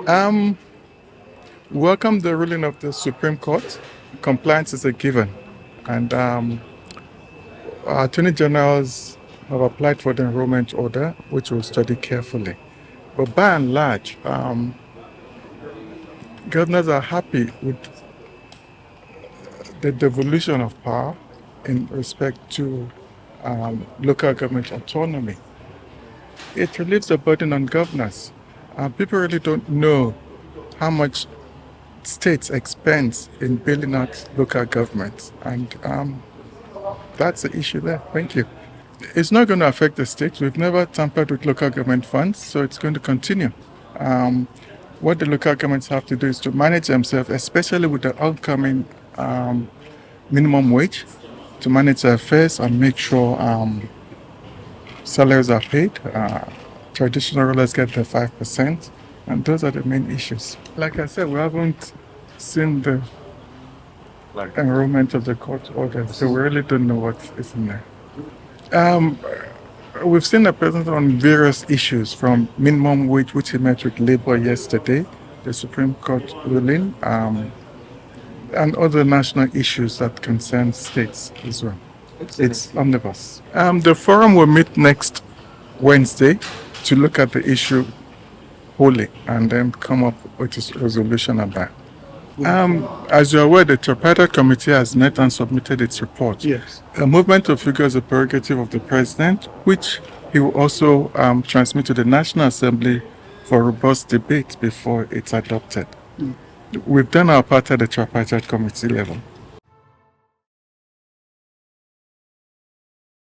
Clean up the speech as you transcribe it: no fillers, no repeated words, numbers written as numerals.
Um, Welcome the ruling of the Supreme Court. Compliance is a given, and our attorney generals have applied for the enrollment order, which we'll study carefully. But by and large, governors are happy with the devolution of power in respect to local government autonomy. It relieves the burden on governors. People really don't know how much states expend in building out local governments, and that's the issue there. Thank you. It's not going to affect the states. We've never tampered with local government funds, so it's going to continue. What the local governments have to do is to manage themselves, especially with the upcoming minimum wage, to manage their affairs and make sure salaries are paid. Traditional rulers get the 5%, and those are the main issues. Like I said, we haven't seen the enrollment of the court order, so we really don't know what is in there. We've seen the president on various issues, from minimum wage, which he met with Labour yesterday, the Supreme Court ruling, and other national issues that concern states as well. It's omnibus. The forum will meet next Wednesday to look at the issue wholly and then come up with a resolution about it. As you're aware, the tripartite committee has met and submitted its report. Yes. A movement of figure is a prerogative of the president, which he will also transmit to the National Assembly for robust debate before it's adopted. We've done our part at the tripartite committee level.